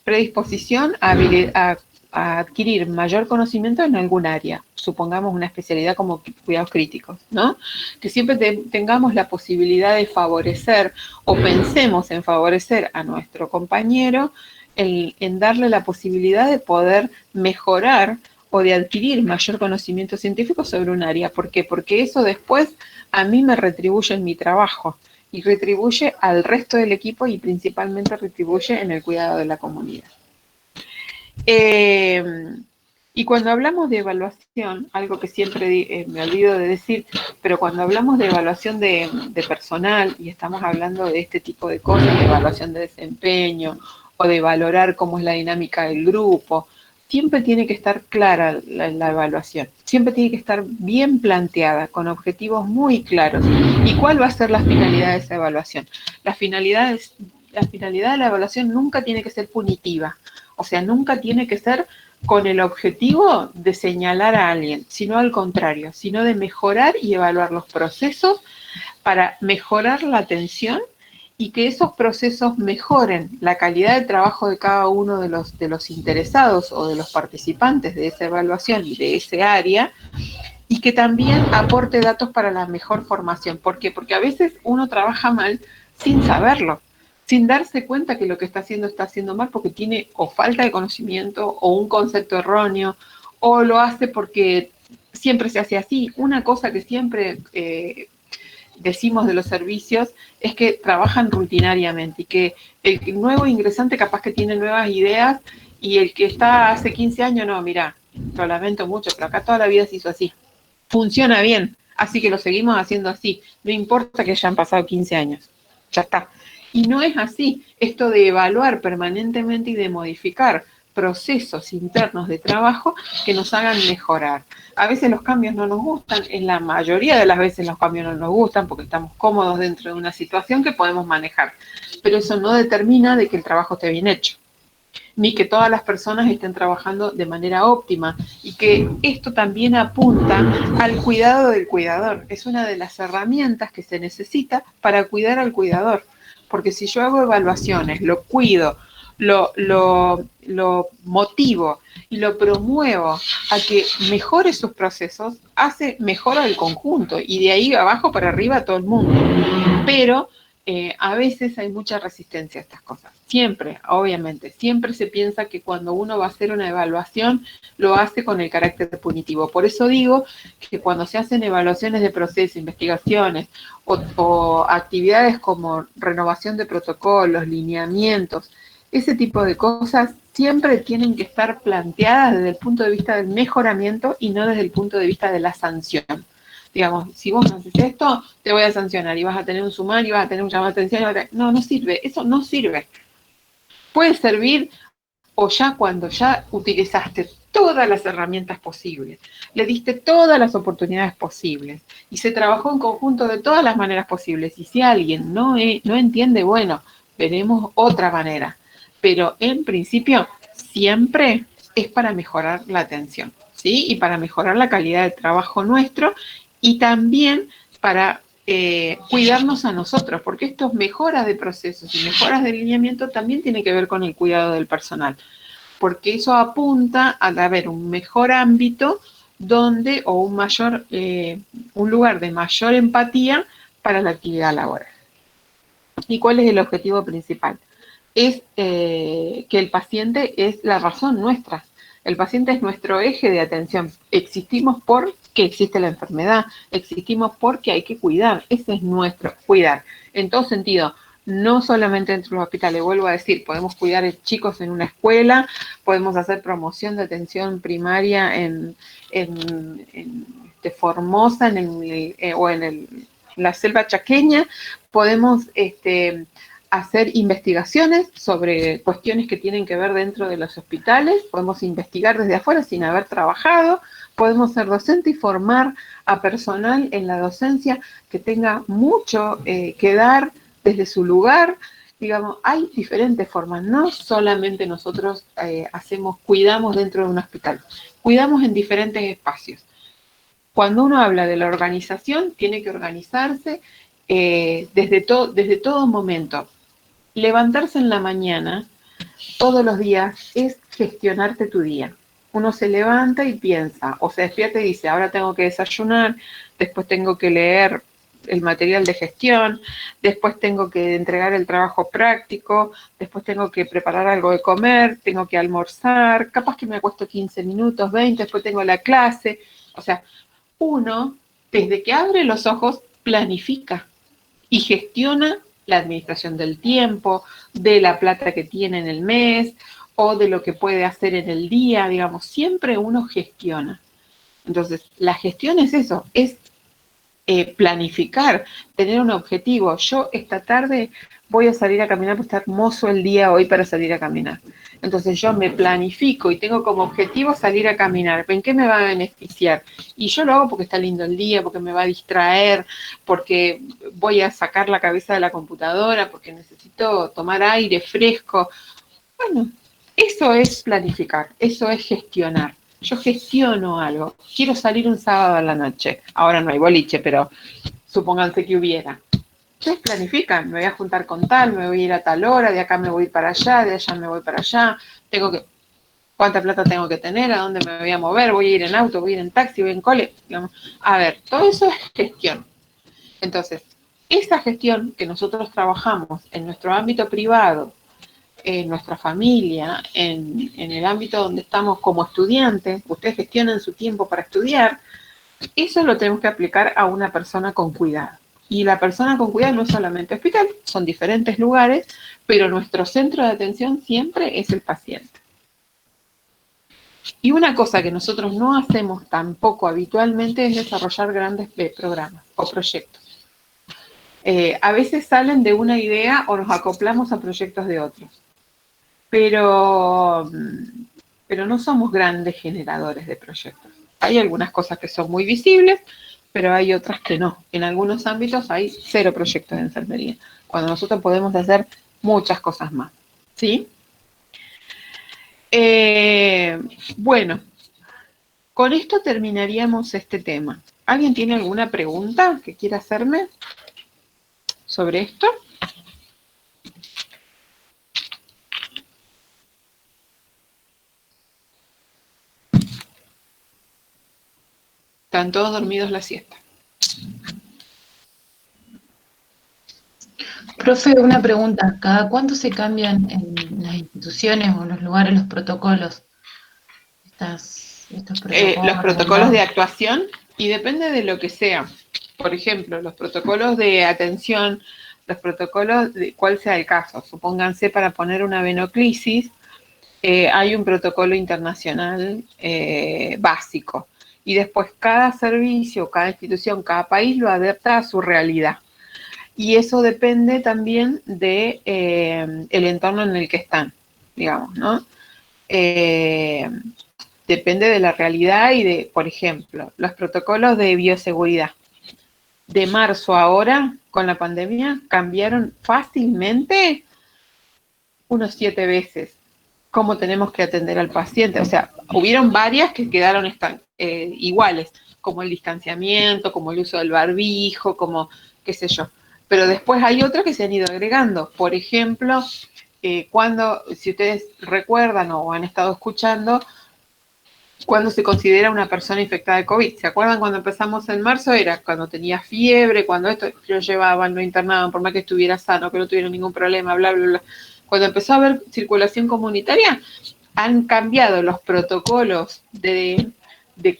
predisposición a adquirir mayor conocimiento en algún área, supongamos una especialidad como cuidados críticos, ¿no? Que siempre tengamos la posibilidad de favorecer o pensemos en favorecer a nuestro compañero en darle la posibilidad de poder mejorar o de adquirir mayor conocimiento científico sobre un área. ¿Por qué? Porque eso después a mí me retribuye en mi trabajo y retribuye al resto del equipo y principalmente retribuye en el cuidado de la comunidad. Y cuando hablamos de evaluación, algo que siempre me olvido de decir, pero cuando hablamos de evaluación de personal y estamos hablando de este tipo de cosas, de evaluación de desempeño o de valorar cómo es la dinámica del grupo, siempre tiene que estar clara la evaluación, siempre tiene que estar bien planteada, con objetivos muy claros. ¿Y cuál va a ser la finalidad de esa evaluación? La finalidad la finalidad de la evaluación nunca tiene que ser punitiva, o sea, nunca tiene que ser con el objetivo de señalar a alguien, sino al contrario, sino de mejorar y evaluar los procesos para mejorar la atención y que esos procesos mejoren la calidad de trabajo de cada uno de los interesados o de los participantes de esa evaluación y de ese área, y que también aporte datos para la mejor formación. ¿Por qué? Porque a veces uno trabaja mal sin saberlo, sin darse cuenta que lo que está haciendo mal porque tiene o falta de conocimiento o un concepto erróneo, o lo hace porque siempre se hace así. Una cosa que siempre decimos de los servicios es que trabajan rutinariamente y que el nuevo ingresante capaz que tiene nuevas ideas y el que está hace 15 años, no, mira, lo lamento mucho, pero acá toda la vida se hizo así. Funciona bien, así que lo seguimos haciendo así. No importa que hayan pasado 15 años, ya está. Y no es así. Esto de evaluar permanentemente y de modificar procesos internos de trabajo que nos hagan mejorar. A veces los cambios no nos gustan, en la mayoría de las veces los cambios no nos gustan porque estamos cómodos dentro de una situación que podemos manejar. Pero eso no determina de que el trabajo esté bien hecho, ni que todas las personas estén trabajando de manera óptima, y que esto también apunta al cuidado del cuidador. Es una de las herramientas que se necesita para cuidar al cuidador, porque si yo hago evaluaciones, lo cuido, lo motivo y lo promuevo a que mejore sus procesos, mejora el conjunto, y de ahí abajo para arriba todo el mundo. Pero a veces hay mucha resistencia a estas cosas. Siempre, obviamente, siempre se piensa que cuando uno va a hacer una evaluación, lo hace con el carácter punitivo. Por eso digo que cuando se hacen evaluaciones de proceso, investigaciones o actividades como renovación de protocolos, lineamientos, ese tipo de cosas siempre tienen que estar planteadas desde el punto de vista del mejoramiento y no desde el punto de vista de la sanción. Digamos, si vos no haces esto, te voy a sancionar y vas a tener un sumario, vas a tener un llamado de atención. No, no sirve, eso no sirve. Puede servir o ya cuando ya utilizaste todas las herramientas posibles, le diste todas las oportunidades posibles y se trabajó en conjunto de todas las maneras posibles. Y si alguien no entiende, bueno, veremos otra manera. Pero en principio siempre es para mejorar la atención, ¿sí? Y para mejorar la calidad del trabajo nuestro, y también para cuidarnos a nosotros, porque estas mejoras de procesos y mejoras de lineamiento también tienen que ver con el cuidado del personal, porque eso apunta a haber un mejor ámbito donde, o un lugar de mayor empatía para la actividad laboral. ¿Y cuál es el objetivo principal? Es que el paciente es la razón nuestra. El paciente es nuestro eje de atención. Existimos porque existe la enfermedad, existimos porque hay que cuidar. Ese es nuestro cuidar, en todo sentido. No solamente dentro de los hospitales, vuelvo a decir, podemos cuidar a chicos en una escuela, podemos hacer promoción de atención primaria en Formosa o en la selva chaqueña, podemos hacer investigaciones sobre cuestiones que tienen que ver dentro de los hospitales, podemos investigar desde afuera sin haber trabajado, podemos ser docente y formar a personal en la docencia que tenga mucho que dar desde su lugar. Digamos, hay diferentes formas, no solamente nosotros cuidamos dentro de un hospital, cuidamos en diferentes espacios. Cuando uno habla de la organización, tiene que organizarse desde todo momento. Levantarse en la mañana, todos los días, es gestionarte tu día. Uno se levanta y piensa, o se despierta y dice, ahora tengo que desayunar, después tengo que leer el material de gestión, después tengo que entregar el trabajo práctico, después tengo que preparar algo de comer, tengo que almorzar, capaz que me acuesto 15 minutos, 20, después tengo la clase. O sea, uno, desde que abre los ojos, planifica y gestiona la administración del tiempo, de la plata que tiene en el mes o de lo que puede hacer en el día. Digamos, siempre uno gestiona. Entonces, la gestión es eso, es planificar, tener un objetivo. Yo esta tarde voy a salir a caminar porque está hermoso el día hoy para salir a caminar. Entonces yo me planifico y tengo como objetivo salir a caminar. ¿En qué me va a beneficiar? Y yo lo hago porque está lindo el día, porque me va a distraer, porque voy a sacar la cabeza de la computadora, porque necesito tomar aire fresco. Bueno, eso es planificar, eso es gestionar. Yo gestiono algo. Quiero salir un sábado a la noche. Ahora no hay boliche, pero supónganse que hubiera. Ustedes planifican, me voy a juntar con tal, me voy a ir a tal hora, de acá me voy para allá, de allá me voy para allá, cuánta plata tengo que tener, a dónde me voy a mover, voy a ir en auto, voy a ir en taxi, voy en cole, digamos. A ver, todo eso es gestión. Entonces, esa gestión que nosotros trabajamos en nuestro ámbito privado, en nuestra familia, en el ámbito donde estamos como estudiantes, ustedes gestionan su tiempo para estudiar, eso lo tenemos que aplicar a una persona con cuidado. Y la persona con cuidado no es solamente hospital, son diferentes lugares, pero nuestro centro de atención siempre es el paciente. Y una cosa que nosotros no hacemos tampoco habitualmente es desarrollar grandes programas o proyectos. A veces salen de una idea o nos acoplamos a proyectos de otros. Pero no somos grandes generadores de proyectos. Hay algunas cosas que son muy visibles, pero hay otras que no. En algunos ámbitos hay 0 proyectos de enfermería, cuando nosotros podemos hacer muchas cosas más. ¿Sí? Bueno, con esto terminaríamos este tema. ¿Alguien tiene alguna pregunta que quiera hacerme sobre esto? Están todos dormidos la siesta. Profe, una pregunta. ¿Cada cuánto se cambian en las instituciones o en los lugares los protocolos? Estos protocolos. Los protocolos de actuación, y depende de lo que sea. Por ejemplo, los protocolos de atención, los protocolos de cuál sea el caso. Supónganse, para poner una venoclisis, hay un protocolo internacional básico. Y después cada servicio, cada institución, cada país lo adapta a su realidad. Y eso depende también de el entorno en el que están, digamos, ¿no? Depende de la realidad y de, por ejemplo, los protocolos de bioseguridad. De marzo a ahora, con la pandemia, cambiaron fácilmente unos 7 veces cómo tenemos que atender al paciente. O sea, hubieron varias que quedaron iguales, como el distanciamiento, como el uso del barbijo, como qué sé yo. Pero después hay otras que se han ido agregando. Por ejemplo, si ustedes recuerdan o han estado escuchando, cuando se considera una persona infectada de COVID. ¿Se acuerdan cuando empezamos en marzo? Era cuando tenía fiebre, cuando esto lo llevaban, lo internaban, por más que estuviera sano, que no tuviera ningún problema, bla, bla, bla. Cuando empezó a haber circulación comunitaria, han cambiado los protocolos de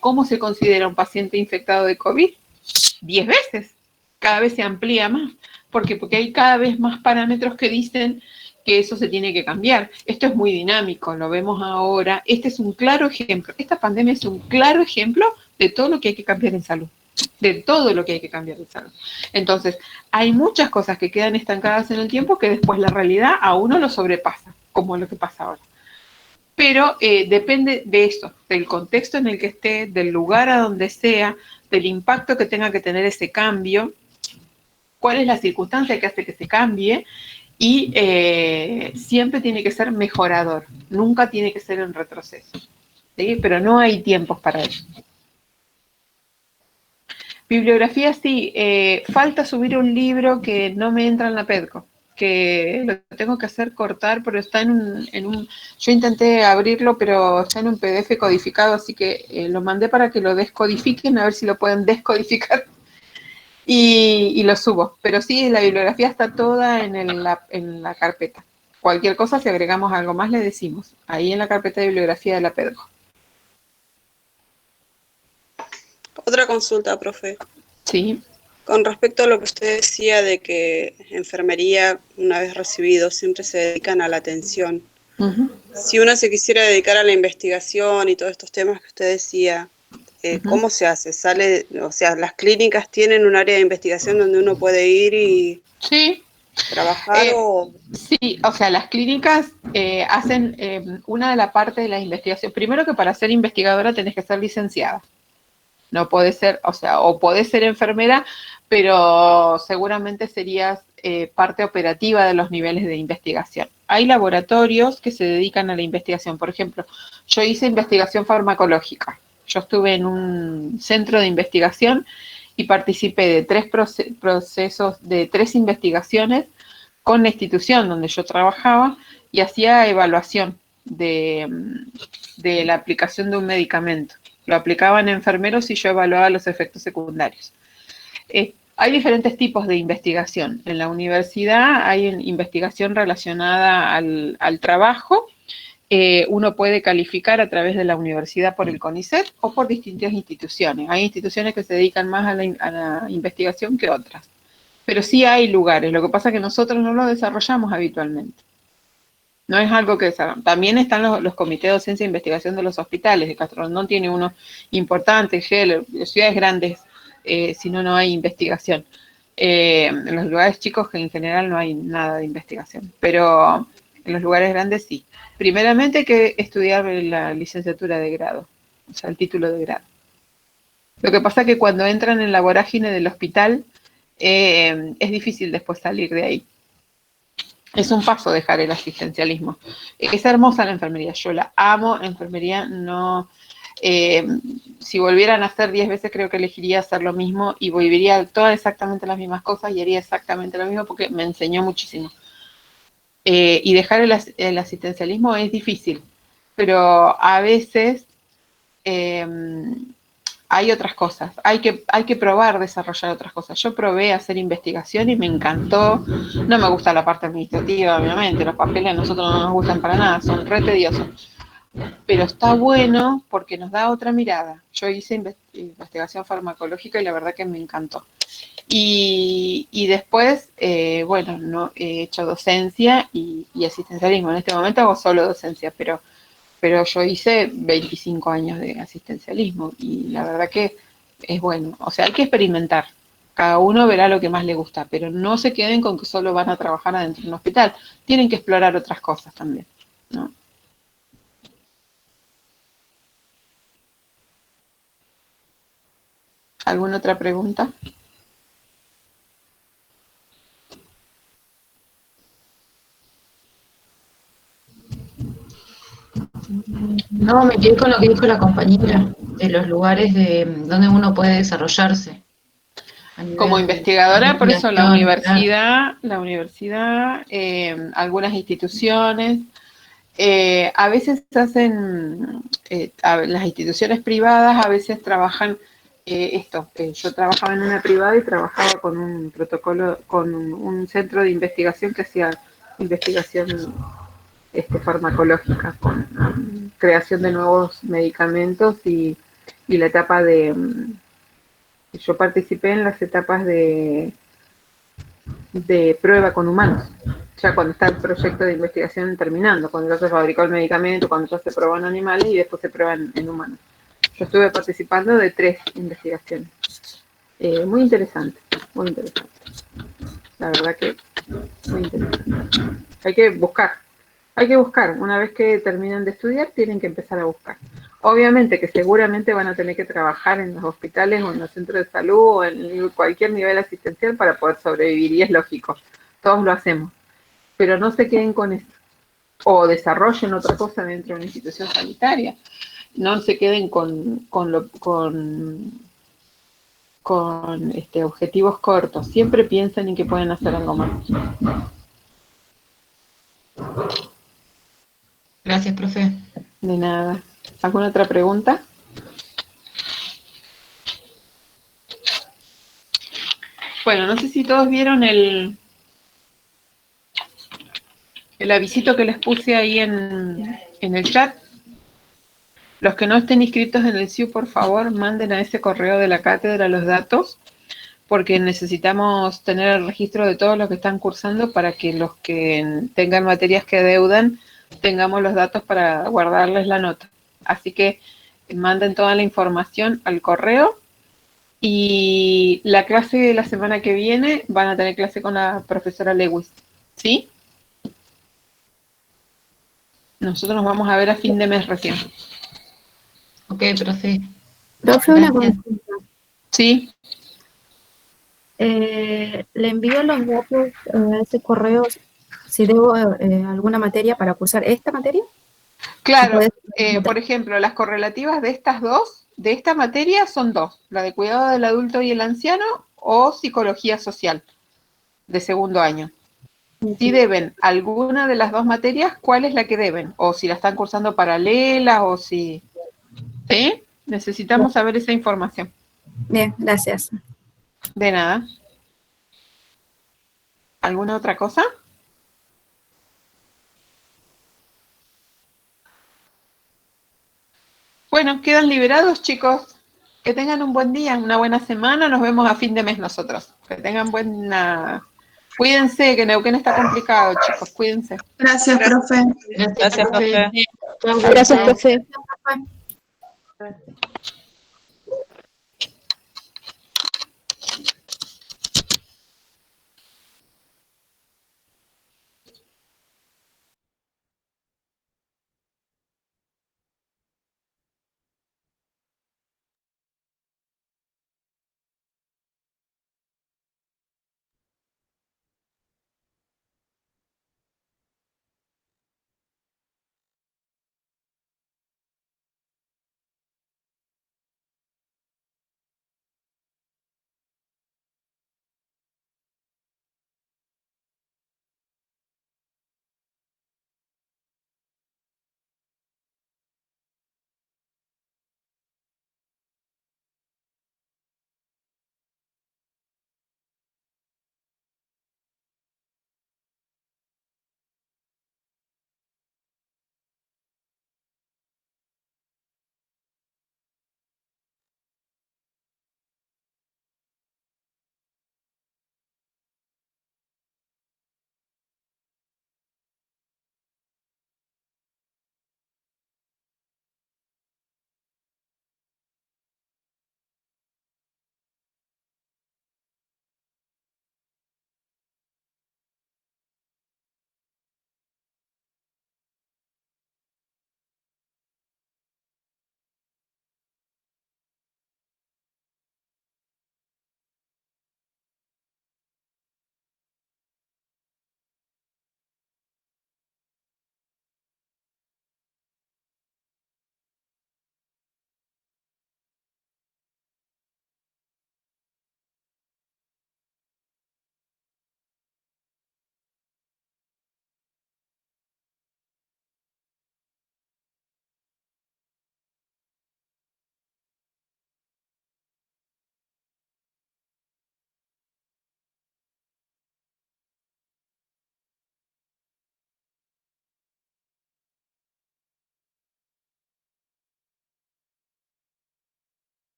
cómo se considera un paciente infectado de COVID 10 veces. Cada vez se amplía más. ¿Por qué? Porque hay cada vez más parámetros que dicen que eso se tiene que cambiar. Esto es muy dinámico, lo vemos ahora. Este es un claro ejemplo. Esta pandemia es un claro ejemplo de todo lo que hay que cambiar en salud. De todo lo que hay que cambiar en salud. Entonces, hay muchas cosas que quedan estancadas en el tiempo que después la realidad a uno lo sobrepasa, como lo que pasa ahora. Pero depende de eso, del contexto en el que esté, del lugar a donde sea, del impacto que tenga que tener ese cambio, cuál es la circunstancia que hace que se cambie, y siempre tiene que ser mejorador, nunca tiene que ser en retroceso, ¿sí? Pero no hay tiempos para eso. Bibliografía sí, falta subir un libro que no me entra en la PEDCO, que lo tengo que hacer cortar, pero está en un yo intenté abrirlo, pero está en un PDF codificado, así que lo mandé para que lo descodifiquen, a ver si lo pueden descodificar. Y lo subo, pero sí, la bibliografía está toda en la carpeta. Cualquier cosa, si agregamos algo más, le decimos. Ahí en la carpeta de bibliografía de la PEDCO. Otra consulta, profe. Sí. Con respecto a lo que usted decía de que enfermería, una vez recibido, siempre se dedican a la atención. Si uno se quisiera dedicar a la investigación y todos estos temas que usted decía, ¿cómo se hace? O sea, las clínicas tienen un área de investigación donde uno puede ir y Sí, trabajar o... sí, o sea, las clínicas hacen una de la parte de la investigación. Primero que para ser investigadora tenés que ser licenciada. No podés ser, o sea, o podés ser enfermera, pero seguramente serías parte operativa de los niveles de investigación. Hay laboratorios que se dedican a la investigación. Por ejemplo, yo hice investigación farmacológica. Yo estuve en un centro de investigación y participé de 3 procesos, de 3 investigaciones con la institución donde yo trabajaba y hacía evaluación de la aplicación de un medicamento. Lo aplicaban enfermeros y yo evaluaba los efectos secundarios. Hay diferentes tipos de investigación. En la universidad hay investigación relacionada al trabajo. Uno puede calificar a través de la universidad por el CONICET o por distintas instituciones. Hay instituciones que se dedican más a la investigación que otras. Pero sí hay lugares. Lo que pasa es que nosotros no lo desarrollamos habitualmente. No es algo que también están los comités de docencia e investigación de los hospitales. De Castro Rondón tiene uno importante, ciudades grandes, si no, no hay investigación. En los lugares chicos que en general no hay nada de investigación, pero en los lugares grandes sí. Primeramente hay que estudiar la licenciatura de grado, o sea, el título de grado. Lo que pasa es que cuando entran en la vorágine del hospital, es difícil después salir de ahí. Es un paso dejar el asistencialismo. Es hermosa la enfermería, yo la amo, enfermería no... si volvieran a hacer 10 veces creo que elegiría hacer lo mismo y volvería todas exactamente las mismas cosas y haría exactamente lo mismo porque me enseñó muchísimo. Y dejar el asistencialismo es difícil, pero a veces hay otras cosas, hay que probar desarrollar otras cosas. Yo probé hacer investigación y me encantó. No me gusta la parte administrativa, obviamente, los papeles a nosotros no nos gustan para nada, son re tediosos. Pero está bueno porque nos da otra mirada. Yo hice investigación farmacológica y la verdad que me encantó. Y después, bueno, no, he hecho docencia y asistencialismo. En este momento hago solo docencia, pero yo hice 25 años de asistencialismo y la verdad que es bueno. O sea, hay que experimentar. Cada uno verá lo que más le gusta, pero no se queden con que solo van a trabajar adentro de un hospital. Tienen que explorar otras cosas también, ¿no? ¿Alguna otra pregunta? No, me quedé con lo que dijo la compañera, de los lugares de donde uno puede desarrollarse. Como investigadora, por eso la claro. universidad, algunas instituciones, a veces hacen, las instituciones privadas a veces trabajan yo trabajaba en una privada y trabajaba con un protocolo, con un centro de investigación que hacía investigación farmacológica, con creación de nuevos medicamentos y la etapa yo participé en las etapas de prueba con humanos, ya cuando está el proyecto de investigación terminando, cuando ya se fabricó el medicamento, cuando ya se probó en animales y después se prueba en humanos. Yo estuve participando de 3 investigaciones. Muy interesante, muy interesante. La verdad que muy interesante. Hay que buscar. Una vez que terminan de estudiar, tienen que empezar a buscar. Obviamente que seguramente van a tener que trabajar en los hospitales o en los centros de salud o en cualquier nivel asistencial para poder sobrevivir, y es lógico. Todos lo hacemos. Pero no se queden con esto. O desarrollen otra cosa dentro de una institución sanitaria. No se queden con objetivos cortos. Siempre piensen en que pueden hacer algo más. Gracias, profe. De nada. ¿Alguna otra pregunta? Bueno, no sé si todos vieron el avisito que les puse ahí en el chat. Los que no estén inscritos en el SIU, por favor, manden a ese correo de la cátedra los datos, porque necesitamos tener el registro de todos los que están cursando para que los que tengan materias que adeudan tengamos los datos para guardarles la nota. Así que manden toda la información al correo. Y la clase de la semana que viene van a tener clase con la profesora Lewis, ¿sí? Nosotros nos vamos a ver a fin de mes recién. Ok, profe. Profe, una Gracias. consulta. ¿Sí? Le envío los datos a ese correo si debo alguna materia para cursar esta materia. Claro, Puede- por ejemplo, las correlativas de estas dos, de esta materia son dos, la de cuidado del adulto y el anciano o psicología social de segundo año. Si deben alguna de las dos materias, ¿cuál es la que deben? O si la están cursando paralela o si... ¿Sí? Necesitamos saber esa información. Bien, gracias. De nada. ¿Alguna otra cosa? Bueno, quedan liberados, chicos. Que tengan un buen día, una buena semana. Nos vemos a fin de mes nosotros. Que tengan buena... Cuídense, que Neuquén está complicado, chicos. Cuídense. Gracias, profe. Gracias, Gracias, profe. profe. Chau, Gracias, chau. profe.